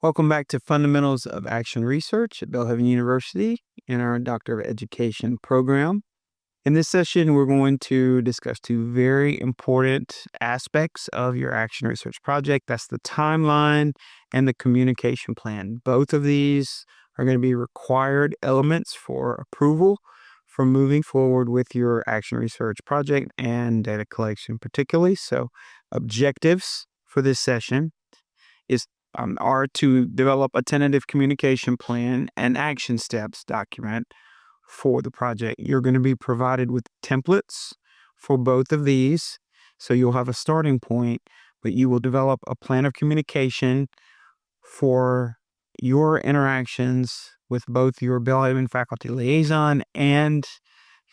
Welcome back to Fundamentals of Action Research at Belhaven University in our Doctor of Education program. In this session, we're going to discuss two very important aspects of your action research project. That's the timeline and the communication plan. Both of these are going to be required elements for approval for moving forward with your action research project and data collection particularly. So objectives for this session are to develop a tentative communication plan and action steps document for the project. You're going to be provided with templates for both of these, so you'll have a starting point, but you will develop a plan of communication for your interactions with both your Belhaven faculty liaison and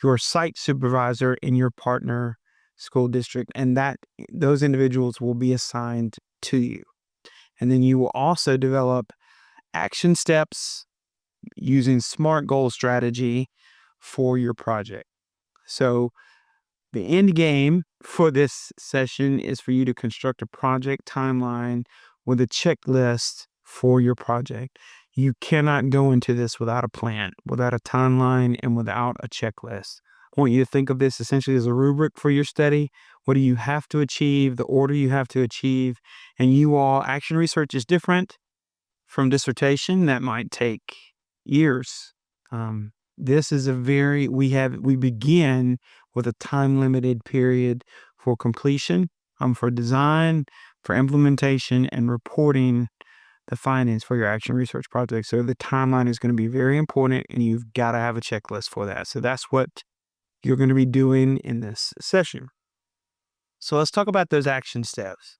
your site supervisor in your partner school district, and those individuals will be assigned to you. And then you will also develop action steps using SMART goal strategy for your project. So the end game for this session is for you to construct a project timeline with a checklist for your project. You cannot go into this without a plan, without a timeline, and without a checklist. I want you to think of this essentially as a rubric for your study. What do you have to achieve, the order you have to achieve, and action research is different from dissertation. That might take years. This is we begin with a time-limited period for completion, for design, for implementation, and reporting the findings for your action research project. So the timeline is going to be very important, and you've got to have a checklist for that. So that's what you're going to be doing in this session. So let's talk about those action steps.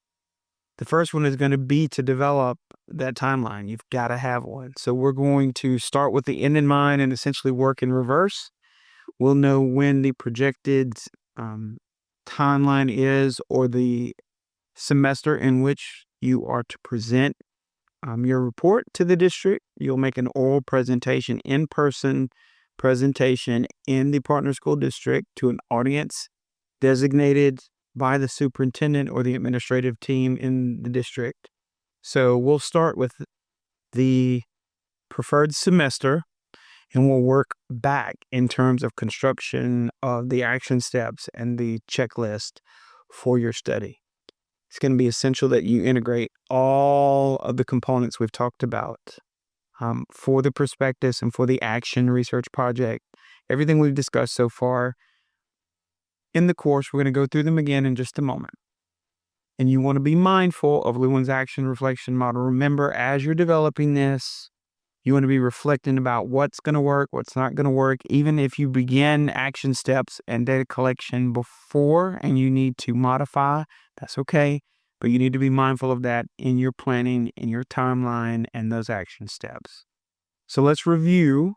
The first one is going to be to develop that timeline. You've got to have one. So we're going to start with the end in mind and essentially work in reverse. We'll know when the projected timeline is, or the semester in which you are to present your report to the district. You'll make an oral presentation, in-person presentation in the partner school district to an audience designated by the superintendent or the administrative team in the district. So we'll start with the preferred semester, and we'll work back in terms of construction of the action steps and the checklist for your study. It's going to be essential that you integrate all of the components we've talked about for the prospectus and for the action research project. Everything we've discussed so far in the course, we're going to go through them again in just a moment. And you want to be mindful of Lewin's action reflection model. Remember, as you're developing this, you want to be reflecting about what's going to work, what's not going to work. Even if you begin action steps and data collection before and you need to modify, that's okay. But you need to be mindful of that in your planning, in your timeline, and those action steps. So let's review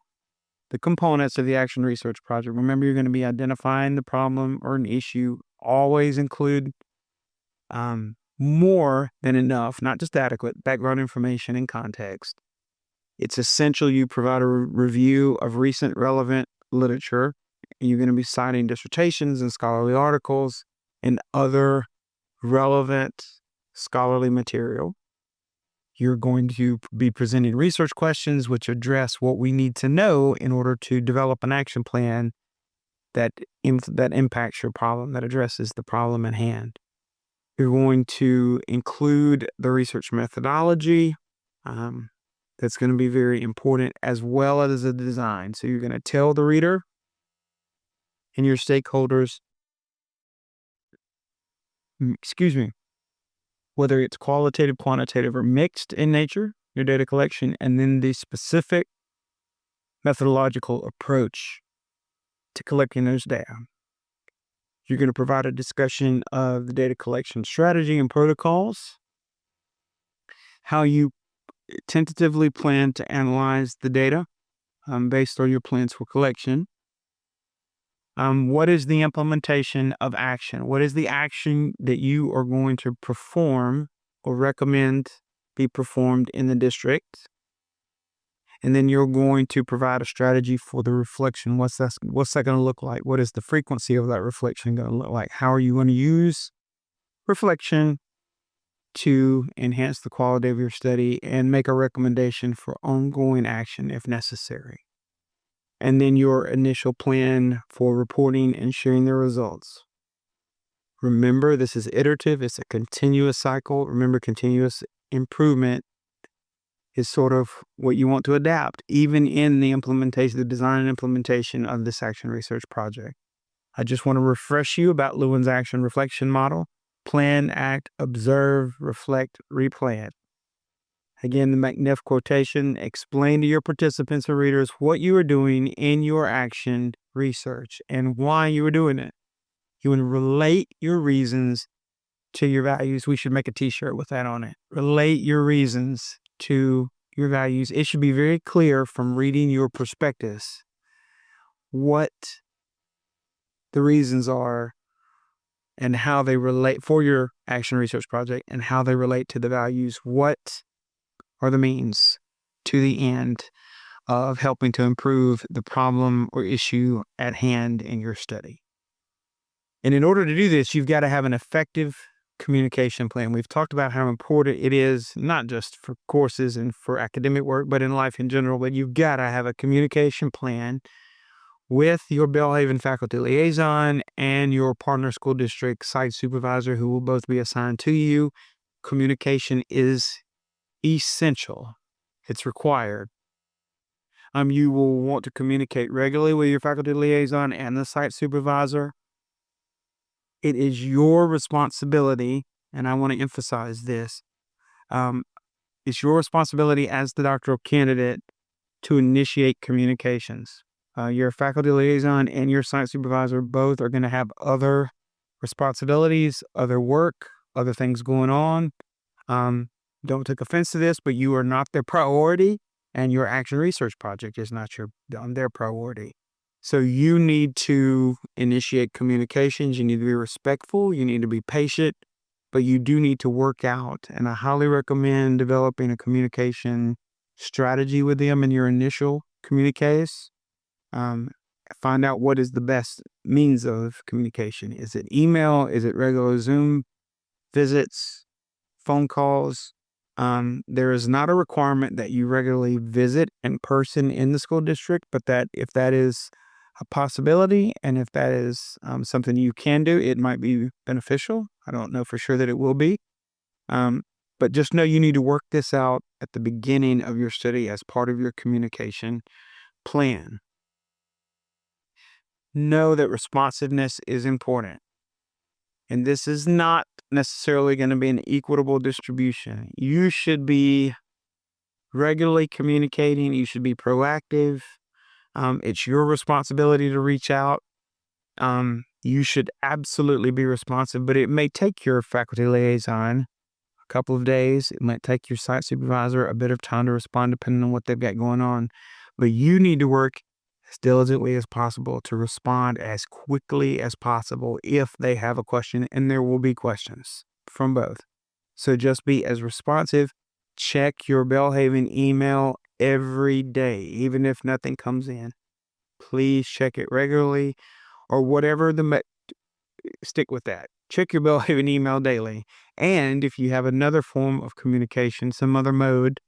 the components of the action research project. Remember, you're going to be identifying the problem or an issue. Always include more than enough, not just adequate, background information and context. It's essential you provide a review of recent relevant literature. You're going to be citing dissertations and scholarly articles and other relevant scholarly material. You're going to be presenting research questions which address what we need to know in order to develop an action plan that impacts your problem, that addresses the problem at hand. You're going to include the research methodology. That's going to be very important, as well as the design. So you're going to tell the reader and your stakeholders, whether it's qualitative, quantitative, or mixed in nature, your data collection, and then the specific methodological approach to collecting those data. You're going to provide a discussion of the data collection strategy and protocols, how you tentatively plan to analyze the data based on your plans for collection. What is the implementation of action? What is the action that you are going to perform or recommend be performed in the district? And then you're going to provide a strategy for the reflection. What's that going to look like? What is the frequency of that reflection going to look like? How are you going to use reflection to enhance the quality of your study and make a recommendation for ongoing action if necessary. And then your initial plan for reporting and sharing the results. Remember, this is iterative. It's a continuous cycle. Remember, continuous improvement is sort of what you want to adapt, even in the implementation, the design and implementation of this action research project. I just want to refresh you about Lewin's action reflection model. Plan, act, observe, reflect, replan. Again, the McNiff quotation: explain to your participants or readers what you are doing in your action research and why you are doing it. You want to relate your reasons to your values. We should make a t-shirt with that on it. Relate your reasons to your values. It should be very clear from reading your prospectus what the reasons are and how they relate for your action research project and how they relate to the values. What are the means to the end of helping to improve the problem or issue at hand in your study? And in order to do this, you've got to have an effective communication plan. We've talked about how important it is, not just for courses and for academic work, but in life in general. But you've got to have a communication plan with your Belhaven faculty liaison and your partner school district site supervisor, who will both be assigned to you. Communication is essential. It's required. You will want to communicate regularly with your faculty liaison and the site supervisor. It is your responsibility, and I want to emphasize this, it's your responsibility as the doctoral candidate to initiate communications. Your faculty liaison and your site supervisor both are going to have other responsibilities, other work, other things going on. Don't take offense to this, but you are not their priority, and your action research project is not their priority. So you need to initiate communications. You need to be respectful. You need to be patient, but you do need to work out. And I highly recommend developing a communication strategy with them in your initial communiques. Find out what is the best means of communication. Is it email? Is it regular Zoom visits, phone calls? There is not a requirement that you regularly visit in person in the school district, but that if that is a possibility and if that is something you can do, it might be beneficial. I don't know for sure that it will be. But just know you need to work this out at the beginning of your study as part of your communication plan. Know that responsiveness is important. And this is not necessarily going to be an equitable distribution. You should be regularly communicating. You should be proactive. It's your responsibility to reach out. You should absolutely be responsive, but it may take your faculty liaison a couple of days. It might take your site supervisor a bit of time to respond, depending on what they've got going on. But you need to work as diligently as possible to respond as quickly as possible if they have a question, and there will be questions from both. So just be as responsive. Check your Belhaven email every day, even if nothing comes in. Please check it regularly, or whatever stick with that. Check your Belhaven email daily. And if you have another form of communication, some other mode,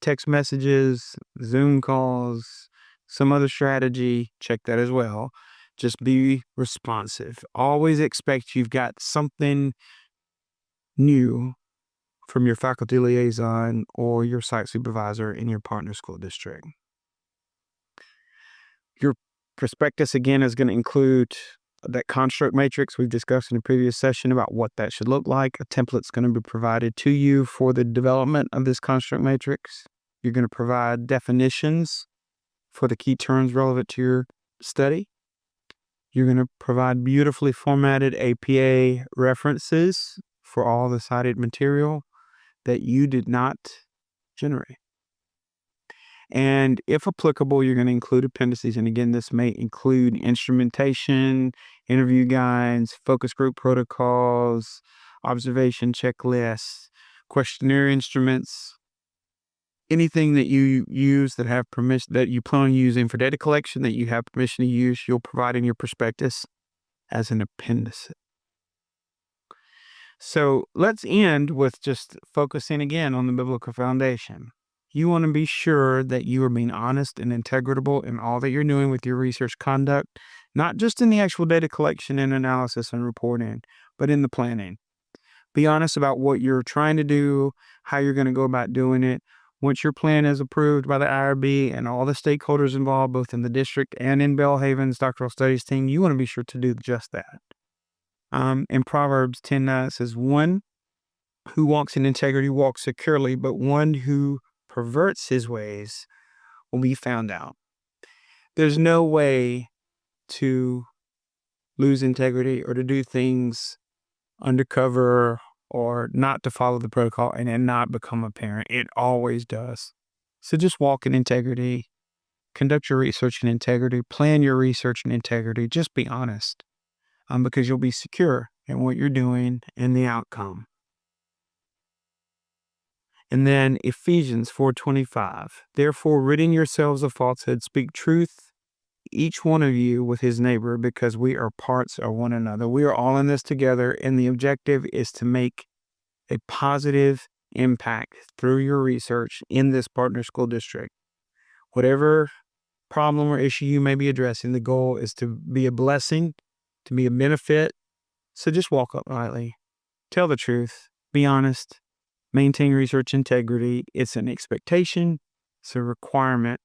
text messages, Zoom calls, some other strategy, check that as well. Just be responsive. Always expect you've got something new from your faculty liaison or your site supervisor in your partner school district. Your prospectus, again, is going to include that construct matrix we've discussed in the previous session about what that should look like. A template's going to be provided to you for the development of this construct matrix. You're going to provide definitions for the key terms relevant to your study. You're going to provide beautifully formatted APA references for all the cited material that you did not generate. And if applicable, you're going to include appendices. And again, this may include instrumentation, interview guides, focus group protocols, observation checklists, questionnaire instruments, anything that you use that have permission, that you plan on using for data collection that you have permission to use, you'll provide in your prospectus as an appendix. So let's end with just focusing again on the biblical foundation. You want to be sure that you are being honest and integrable in all that you're doing with your research conduct, not just in the actual data collection and analysis and reporting, but in the planning. Be honest about what you're trying to do, how you're going to go about doing it. Once your plan is approved by the IRB and all the stakeholders involved, both in the district and in Belhaven's doctoral studies team, you want to be sure to do just that. In Proverbs 10:9, it says, "One who walks in integrity walks securely, but one who perverts his ways will be found out." There's no way to lose integrity or to do things undercover or not to follow the protocol and then not become apparent. It always does. So just walk in integrity, conduct your research in integrity, plan your research in integrity. Just be honest, because you'll be secure in what you're doing and the outcome. And then Ephesians 4:25, "Therefore, ridding yourselves of falsehood, speak truth, each one of you with his neighbor, because we are parts of one another." We are all in this together, and the objective is to make a positive impact through your research in this partner school district. Whatever problem or issue you may be addressing, the goal is to be a blessing, to be a benefit. So just walk uprightly, tell the truth, be honest, maintain research integrity. It's an expectation, it's a requirement,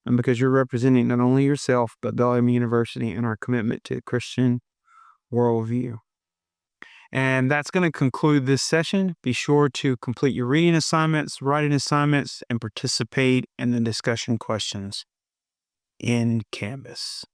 and because you're representing not only yourself, but Belhaven University and our commitment to the Christian worldview. And that's going to conclude this session. Be sure to complete your reading assignments, writing assignments, and participate in the discussion questions in Canvas.